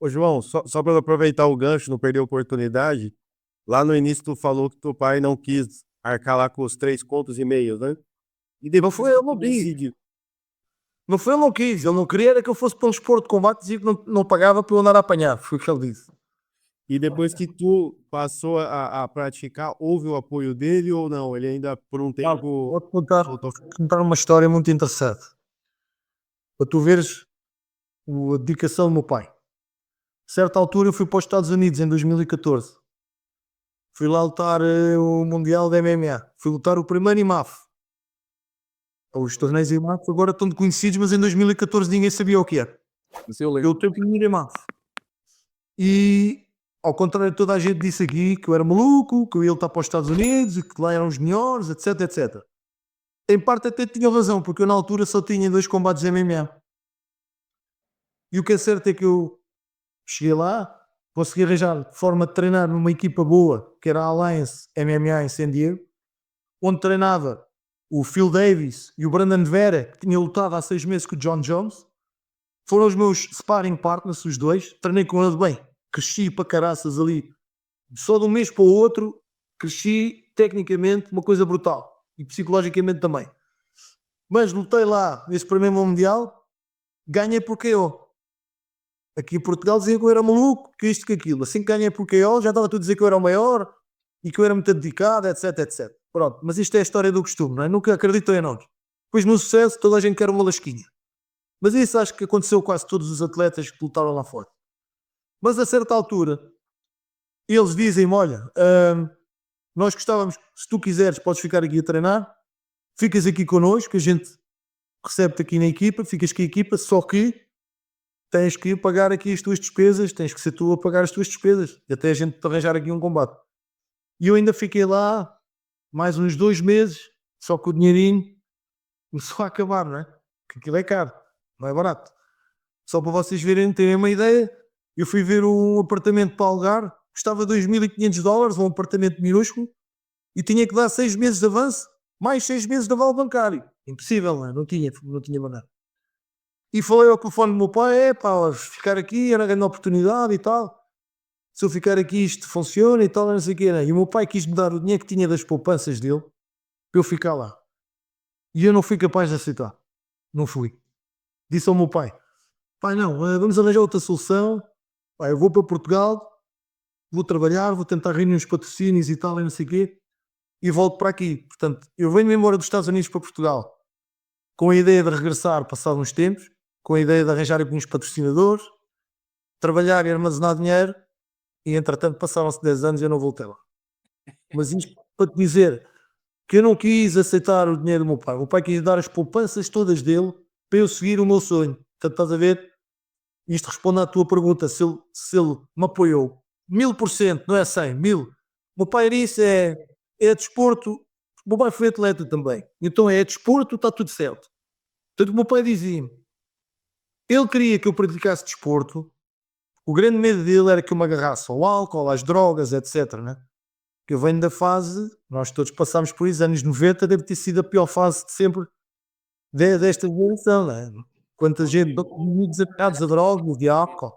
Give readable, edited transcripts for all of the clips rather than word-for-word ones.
Ô, João, só para aproveitar o gancho, não perder a oportunidade, lá no início tu falou que teu pai não quis arcar lá com os 3,5 contos, né? E Não depois foi, que eu não tu quis. decidiu. Não foi, ele não quis. Ele não queria era que eu fosse para um esporte de combate, dizia que não pagava para eu andar a apanhar. Foi o que ele disse. E depois que tu passou a praticar, houve o apoio dele ou não? Ele ainda por um tempo Vou-te contar, voltou. contar uma história muito interessante. Para tu veres a dedicação do meu pai. A certa altura eu fui para os Estados Unidos em 2014. Fui lá lutar o Mundial de MMA. Fui lutar o primeiro IMAF. Os torneios IMAF agora estão conhecidos, mas em 2014 ninguém sabia o que era. Mas eu Eu lembro. tenho o primeiro IMAF. E ao contrário de toda a gente disse aqui que eu era maluco, que eu ia lutar para os Estados Unidos, e que lá eram os melhores, etc, etc. Em parte até tinha razão, porque eu na altura só tinha 2 combates de MMA. E o que é certo é que eu cheguei lá, consegui arranjar forma de treinar numa equipa boa, que era a Alliance MMA em San Diego, onde treinava o Phil Davis e o Brandon Vera, que tinha lutado há 6 meses com o John Jones. Foram os meus sparring partners, os dois. Treinei com eles bem. Cresci para caraças ali. Só de um mês para o outro, cresci tecnicamente uma coisa brutal. E psicologicamente também. Mas lutei lá nesse primeiro Mundial, ganhei por KO. Aqui em Portugal dizia que eu era maluco, que isto, que aquilo. Assim que ganhei por KO, já estava tudo a dizer que eu era o maior e que eu era muito dedicado, etc, etc. Pronto, mas isto é a história do costume, não é? Nunca acredito em nós. Depois no sucesso, toda a gente quer uma lasquinha. Mas isso acho que aconteceu quase todos os atletas que lutaram lá fora. Mas a certa altura, eles dizem-me, olha, nós gostávamos, se tu quiseres, podes ficar aqui a treinar, ficas aqui connosco, a gente recebe-te aqui na equipa, ficas aqui a equipa, só que tens que pagar aqui as tuas despesas, tens que ser tu a pagar as tuas despesas, e até a gente te arranjar aqui um combate. E eu ainda fiquei lá mais uns 2 meses, só que o dinheirinho começou a acabar, não é? Porque aquilo é caro, não é barato. Só para vocês terem uma ideia, eu fui ver um apartamento para alugar, custava $2.500, um apartamento minúsculo, e tinha que dar 6 meses de avanço, mais 6 meses de aval bancário. Impossível, não é? Não tinha maneira. E falei ao telefone do meu pai, pá, ficar aqui era uma grande oportunidade e tal. Se eu ficar aqui isto funciona e tal, não sei o quê. Né? E o meu pai quis-me dar o dinheiro que tinha das poupanças dele para eu ficar lá. E eu não fui capaz de aceitar. Não fui. Disse ao meu pai, pai não, vamos arranjar outra solução. Pai, eu vou para Portugal, vou trabalhar, vou tentar reunir uns patrocínios e tal, e não sei o quê. E volto para aqui. Portanto, eu venho-me embora dos Estados Unidos para Portugal com a ideia de regressar passado uns tempos, com a ideia de arranjar aqui uns patrocinadores, trabalhar e armazenar dinheiro, e entretanto passaram-se 10 anos e eu não voltei lá. Mas isto para te dizer que eu não quis aceitar o dinheiro do meu pai. O meu pai quis dar as poupanças todas dele para eu seguir o meu sonho. Portanto, estás a ver? Isto responde à tua pergunta, se ele me apoiou 1000%, não é 100, 1000. O meu pai era isso, é desporto. O meu pai foi atleta também. Então é desporto, está tudo certo. Portanto, o meu pai dizia-me, ele queria que eu praticasse desporto. O grande medo dele era que eu me agarrasse ao álcool, às drogas, etc. Né? Que eu venho da fase, nós todos passámos por isso, anos 90, deve ter sido a pior fase de sempre desta geração. Né? Quanta gente desapegados a drogas, de álcool.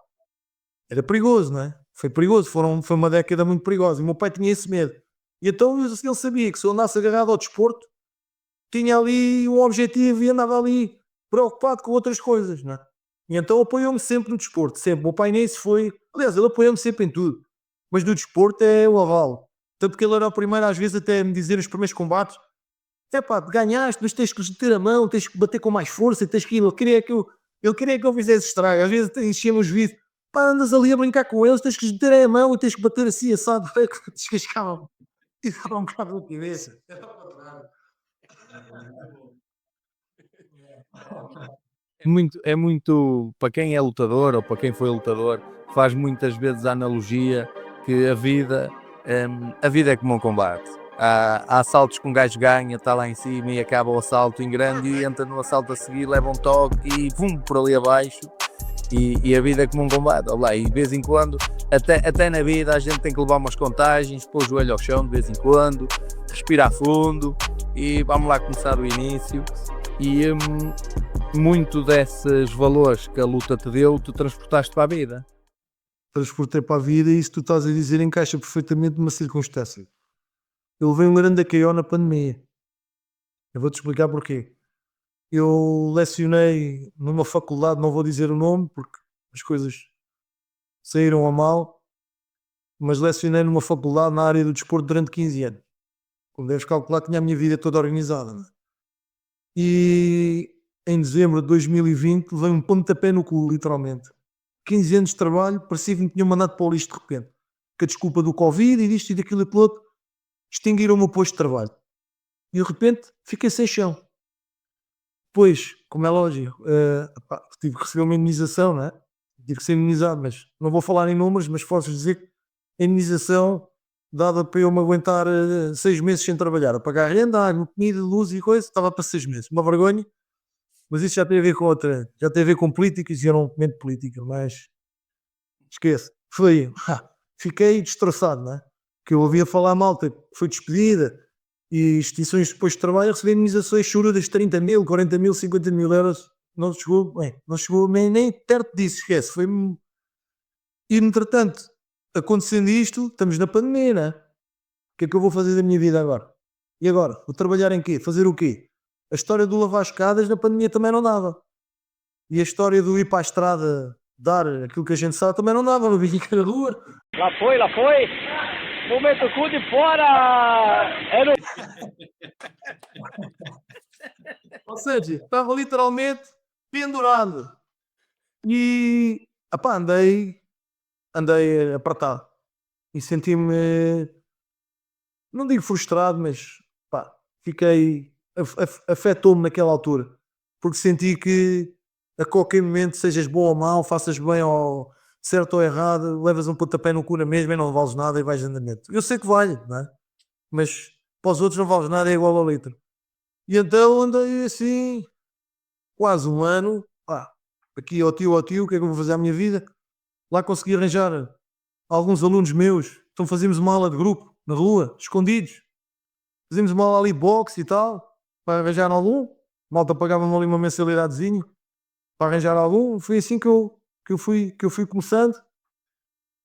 Era perigoso, não é? Foi perigoso, foi uma década muito perigosa. E o meu pai tinha esse medo. E então ele sabia que se eu andasse agarrado ao desporto, tinha ali um objetivo e andava ali preocupado com outras coisas, não é? E então apoiou-me sempre no desporto, sempre. O meu pai nem se foi. Aliás, ele apoiou-me sempre em tudo. Mas no desporto é o aval. Tanto que ele era o primeiro, às vezes, até a me dizer nos primeiros combates: é pá, ganhaste, mas tens que meter a mão, tens que bater com mais força, tens que ir. Ele queria que eu fizesse estrago. Às vezes enchia-me os vídeos: pá, andas ali a brincar com eles, tens que meter a mão e tens que bater assim, assado. Descascava-me. E dava um bocado na cabeça. É muito, para quem é lutador ou para quem foi lutador, faz muitas vezes a analogia que a vida é como um combate. Há assaltos que um gajo ganha, está lá em cima e acaba o assalto em grande e entra no assalto a seguir, leva um toque e vum, por ali abaixo. E a vida é como um combate. Olá, e de vez em quando, até na vida, a gente tem que levar umas contagens, pôr o joelho ao chão de vez em quando, respirar fundo e vamos lá começar do início. E muito desses valores que a luta te deu, tu transportaste para a vida. transportei para a vida e isso que tu estás a dizer encaixa perfeitamente numa circunstância. Eu levei um grande AKO na pandemia. Eu vou-te explicar porquê. Eu lecionei numa faculdade, não vou dizer o nome porque as coisas saíram a mal, mas lecionei numa faculdade na área do desporto durante 15 anos. Como deves calcular, tinha a minha vida toda organizada, não é? E em dezembro de 2020 levei um pontapé no cu, literalmente. 15 anos de trabalho, parecia que me tinham mandado para o lixo de repente. Com a desculpa do Covid e disto e daquilo e pelo outro, extinguiram o meu posto de trabalho. E de repente fiquei sem chão. Depois, como é lógico, tive que receber uma indenização, não é? Tive que ser indenizado, mas não vou falar em números, mas posso dizer que a indenização dada para eu me aguentar 6 meses sem trabalhar, a pagar renda, água, comida, luz e coisa, estava para 6 meses. Uma vergonha, mas isso já tem a ver com outra, já tem a ver com políticas e eu não comento política, mas esqueço. Fiquei destroçado, não é? Que eu ouvia falar malta, foi despedida e extinções depois de trabalho, recebi indenizações chorudas de 30 mil, 40 mil, 50 mil euros. Não chegou nem perto disso, esquece. E entretanto, acontecendo isto, estamos na pandemia, não é? O que é que eu vou fazer da minha vida agora? E agora? Vou trabalhar em quê? Fazer o quê? A história do lavar escadas na pandemia também não dava. E a história do ir para a estrada dar aquilo que a gente sabe também não dava. Não vi aqui na rua. Lá foi. Momento cu de fora! Ou seja, estava literalmente pendurado. E andei apertado. E senti-me, não digo frustrado, mas fiquei, afetou-me naquela altura. Porque senti que a qualquer momento, sejas bom ou mau, faças bem ou certo ou errado, levas um pontapé no cu na mesma e não vales nada e vais andamento. Eu sei que vale, não é? Mas para os outros não vales nada, é igual ao litro. E então andei assim, quase um ano, aqui ao tio, o que é que eu vou fazer à minha vida? Lá consegui arranjar alguns alunos meus, então fazíamos uma aula de grupo, na rua, escondidos. Fazíamos uma aula ali, boxe e tal, para arranjar algum. Malta pagava-me ali uma mensalidadezinha, para arranjar algum. Foi assim que eu fui começando.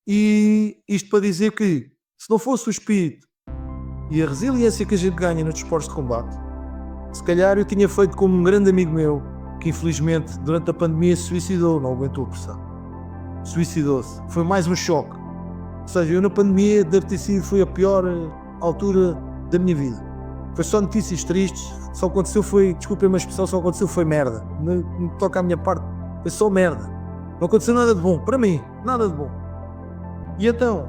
E isto para dizer que, se não fosse o espírito e a resiliência que a gente ganha nos desportos de combate, se calhar eu tinha feito como um grande amigo meu, que infelizmente durante a pandemia se suicidou, não aguentou a pressão. Suicidou-se. Foi mais um choque. Ou seja, eu na pandemia deve ter sido, foi a pior altura da minha vida. Foi só notícias tristes, só aconteceu foi, desculpem a expressão, só aconteceu foi merda. No que toca à minha parte, foi só merda. Não aconteceu nada de bom, para mim, nada de bom. E então,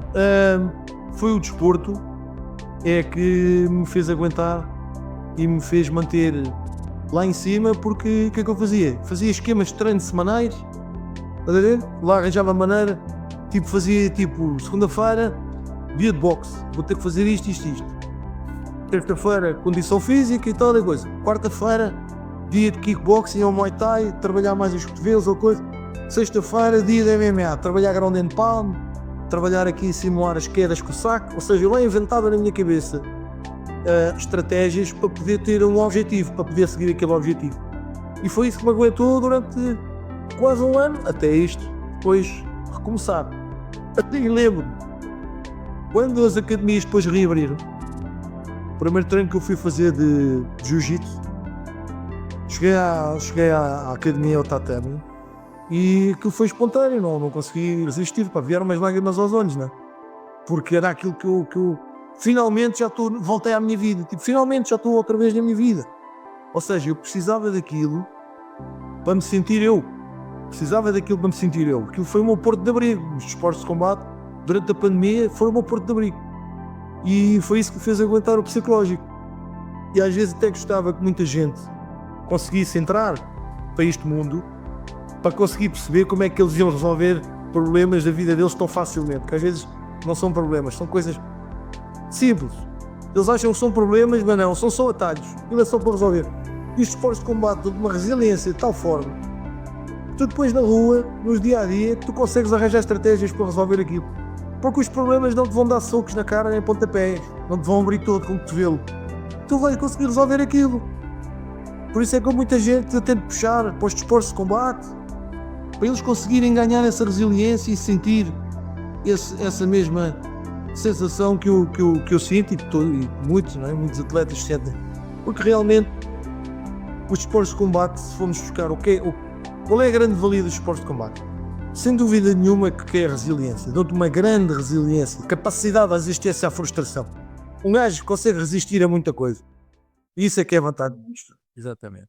foi o desporto que me fez aguentar e me fez manter lá em cima, porque o que é que eu fazia? Fazia esquemas de treino semanais, estás a ver? Lá arranjava maneira, fazia segunda-feira, dia de boxe, vou ter que fazer isto. Terça-feira, condição física e tal e coisa. Quarta-feira, dia de kickboxing ou Muay Thai, trabalhar mais os cotovelos ou coisa. Sexta-feira, dia de MMA, trabalhar ground and pound, trabalhar aqui, simular as quedas com o saco. Ou seja, eu lá inventava na minha cabeça estratégias para poder ter um objetivo, para poder seguir aquele objetivo. E foi isso que me aguentou durante quase um ano, até isto depois recomeçar. Até lembro-me, quando as academias depois reabriram, o primeiro treino que eu fui fazer de jiu-jitsu, cheguei à academia, ao tatame, e aquilo foi espontâneo, não consegui resistir, vieram umas lágrimas aos olhos, né? Porque era aquilo que eu finalmente voltei à minha vida, finalmente já estou outra vez na minha vida. Ou seja, eu precisava daquilo para me sentir eu. Aquilo foi o meu porto de abrigo. Os desportos de combate, durante a pandemia, foi o meu porto de abrigo. E foi isso que me fez aguentar o psicológico. E às vezes até gostava que muita gente conseguisse entrar para este mundo, para conseguir perceber como é que eles iam resolver problemas da vida deles tão facilmente. Que às vezes não são problemas, são coisas simples. Eles acham que são problemas, mas não, são só atalhos. Aquilo é só para resolver. E os desportos de combate dão uma resiliência de tal forma que tu depois na rua, nos dia-a-dia, tu consegues arranjar estratégias para resolver aquilo. Porque os problemas não te vão dar socos na cara nem pontapés, não te vão abrir todo com o cotovelo. Tu vais conseguir resolver aquilo. Por isso é que muita gente eu tento puxar para os desportos de combate, para eles conseguirem ganhar essa resiliência e sentir essa mesma sensação que eu sinto e muitos, não é? Muitos atletas sentem. Porque realmente os esportes de combate, se formos buscar qual é a grande valia dos esportes de combate? Sem dúvida nenhuma que é a resiliência. Dão-te uma grande resiliência, capacidade de resistência à frustração. Um gajo consegue resistir a muita coisa. Isso é que é a vantagem disto. Exatamente.